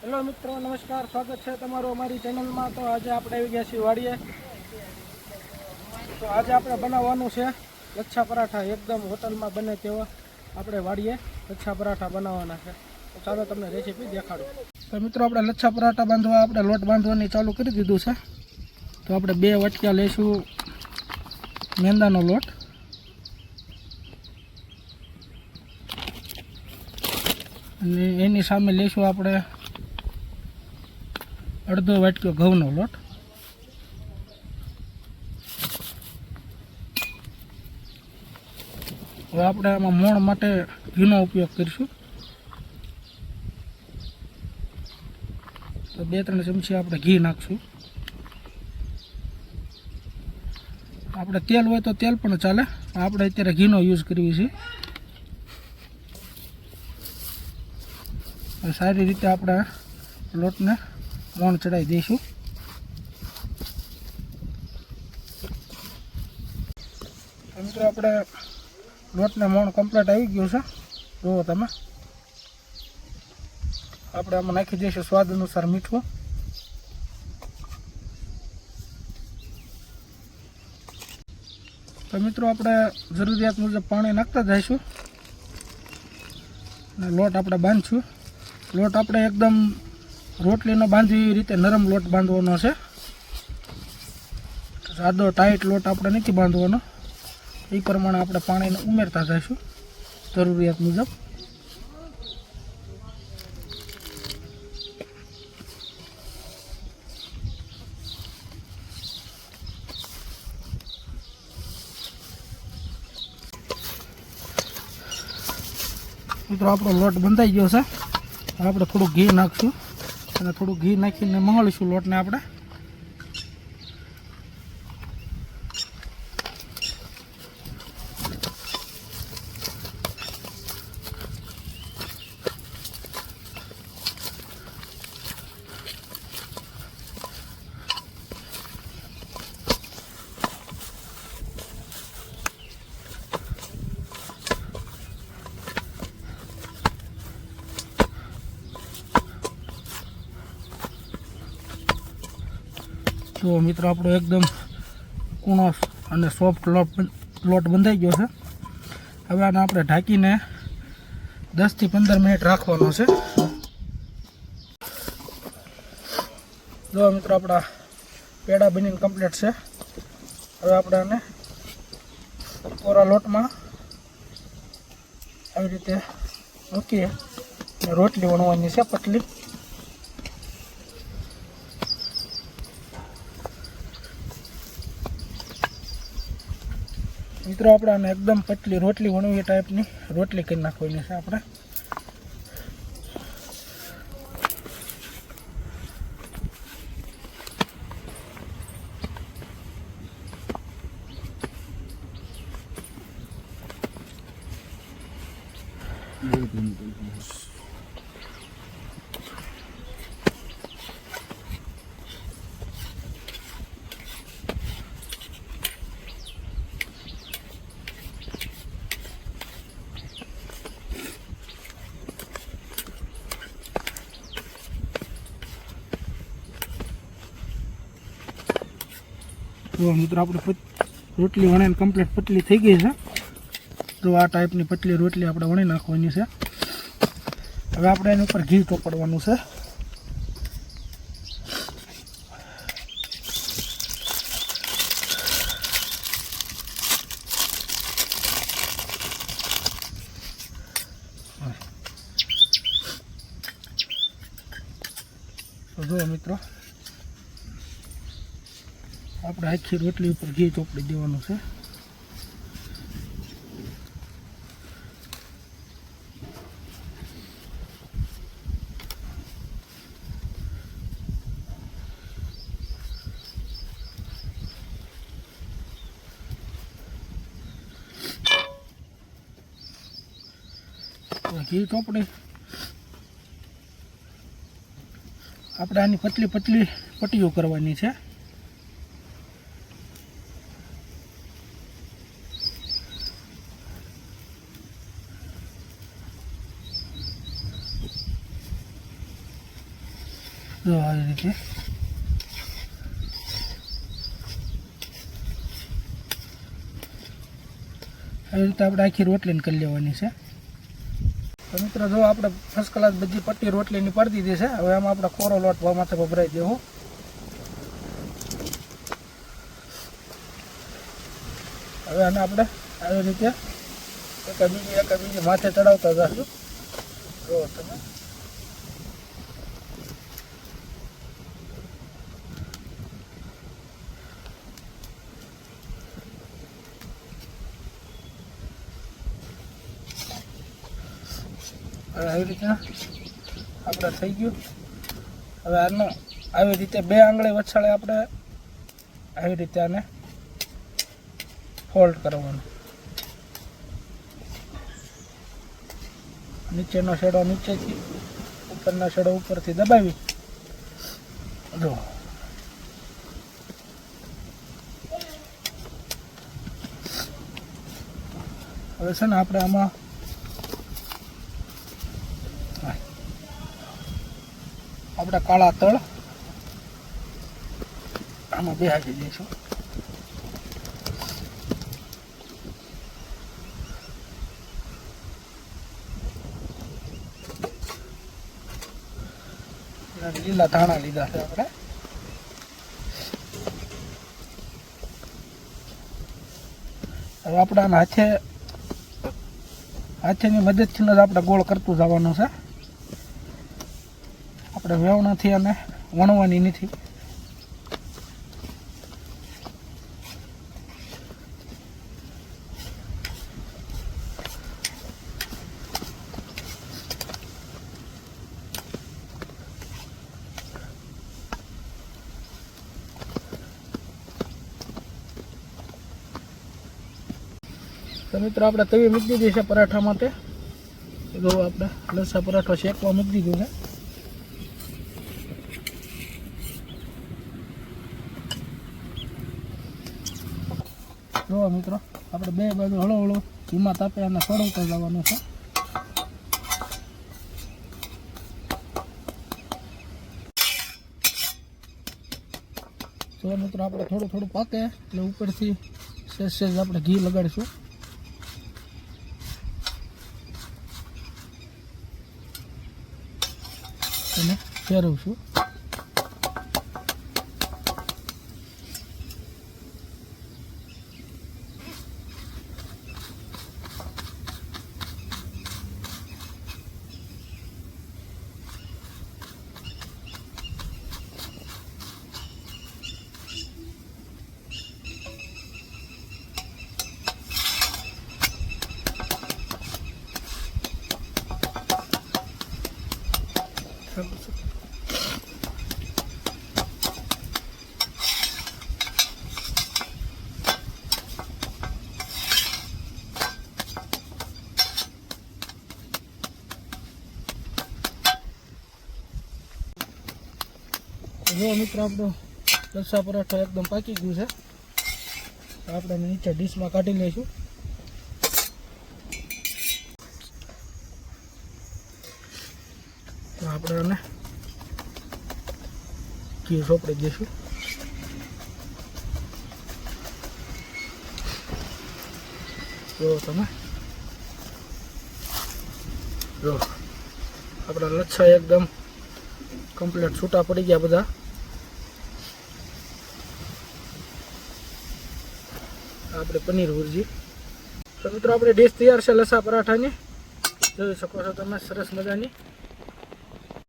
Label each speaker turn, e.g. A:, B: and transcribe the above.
A: Hello મિત્રો, નમસ્કાર. સ્વાગત છે તમારું અમારી ચેનલમાં. તો આજે આપણે આવી ગયા છીએ વાડીએ. તો આજે આપણે બનાવવાનું છે લચ્છા પરાઠા. એકદમ હોટલમાં બને તેવા આપણે વાડીએ લચ્છા પરાઠા બનાવવાના છે. તો ચાલો તમને રેસીપી દેખાડું. તો મિત્રો, આપણે લચ્છા પરાઠા બાંધવા આપણે લોટ બાંધવાની ચાલુ કરી દીધું છે. તો આપણે 2 વાટકા લઈશું મેંદાનો લોટ. અને એની સામે લઈશું આપણે અડધો વાટકો ઘઉંનો લોટ. હવે આપણે આમાં મોણ માટે ઘીનો ઉપયોગ કરીશું. તો 2-3 ચમચી આપણે ઘી નાખશું. આપણે તેલ હોય તો તેલ પણ ચાલે, આપણે અત્યારે ઘીનો યુઝ કરીએ છીએ. સારી રીતે આપણે લોટને મોણ ચડાવી દઈશું. મિત્રો, આપણે લોટને મોણ કમ્પ્લીટ આવી ગયું છે. જુઓ તમે, આપણે આમાં નાખી દઈશું સ્વાદ અનુસાર મીઠું. તો મિત્રો, આપણે જરૂરિયાત મુજબ પાણી નાખતા જઈશું અને લોટ આપણે બાંધશું. લોટ આપણે એકદમ રોટલીનો બાંધવી એ રીતે નરમ લોટ બાંધવાનો છે. સાદો ટાઈટ લોટ આપણે નથી બાંધવાનો. એ પ્રમાણે આપણે પાણીને ઉમેરતા જઈશું જરૂરિયાત મુજબ. મિત્રો, આપણો લોટ બંધાઈ ગયો છે. આપણે થોડું ઘી નાખશું અને થોડું ઘી નાખીને મહાળીશું લોટને આપણે. તો મિત્રો, આપણો એકદમ કૂણો અને સોફ્ટ લોટ બંધાઈ ગયો છે. હવે આને આપણે ઢાંકીને 10 થી 15 મિનિટ રાખવાનો છે. જો મિત્રો, આપણા પેડા બનીને કમ્પ્લીટ છે. હવે આપણે આને કોરા લોટમાં આવી રીતે મૂકીએ અને રોટલી વણવાની છે પતલી. મિત્રો, આપણે આને એકદમ પતલી રોટલી વણવી ટાઈપની રોટલી કરી નાખવાની છે આપણે. તો મિત્રો, આપણે રોટલી વણીને કમ્પ્લીટ પતલી થઈ ગઈ છે. તો આ ટાઈપની પતલી રોટલી આપણે વણી નાખવાની છે. હવે આપણે એની ઉપર ઘી ચોપડવાનું છે. તો જુઓ મિત્રો, આપણે આખી રોટલી ઉપર ઘી ચોપડી દેવાનું છે. ઘી ચોપડી આપણે આની પતલી પતલી પટ્ટીઓ કરવાની છે. જો આવી રીતે આપણે આખી રોટલીને કરી લેવાની છે. તો મિત્રો જો આપણે ફર્સ્ટ ક્લાસ બધી પટ્ટી રોટલીની પાડી દીધી છે. હવે આમાં આપણે કોરો લોટ માટે ભભરાઈ દેવું. હવે આને આપણે આવી રીતે એક બીજી માથે ચડાવતા જશું. જો તમે હવે આવી રીતના આપણે થઈ ગયું. હવે આનો આવી રીતે 2 આંગળી વછાળે આપણે આવી રીતે આને ફોલ્ડ કરવાનું. નીચેનો છેડો નીચેથી, ઉપરના છેડો ઉપરથી દબાવી જો હવે છે ને આપણે આમાં આપણે કાળા તળ આમાં બેહાડી દઈશું. લીલા ધાણા લીધા છે આપણે. હવે આપણે આના હાથેની મદદથી જ આપણે ગોળ કરતું જવાનું છે. આપણે વેવણાથી અને વણવાની નથી. તો મિત્રો આપણે તવી મૂકી દીધી છે પરાઠા માટે. જો આપણે લસા પરાઠો શેકવા મૂકી દીધું છે. જો મિત્રો આપણે 2 બાજુ હળો ધીમા તાપે અને સળવતા જવાનું છે. જો મિત્રો આપણે થોડું પાકે એટલે ઉપરથી સહેજ આપણે ઘી લગાડીશું અને ફેરવશું. જો મિત્રો આપણો લસા પરાઠો એકદમ પાકી ગયું છે. આપણે નીચે ડીશમાં કાઢી લઈશું. તો આપણે આને ઘી સોંપડી દઈશું. જો તમે જો આપણા લચ્છા એકદમ કમ્પ્લીટ છૂટા પડી ગયા બધા. આપણે પનીર ભુરજી. તો મિત્રો આપણે ડીશ તૈયાર છે લસા પરાઠાની. જોઈ શકો છો તમે સરસ મજાની.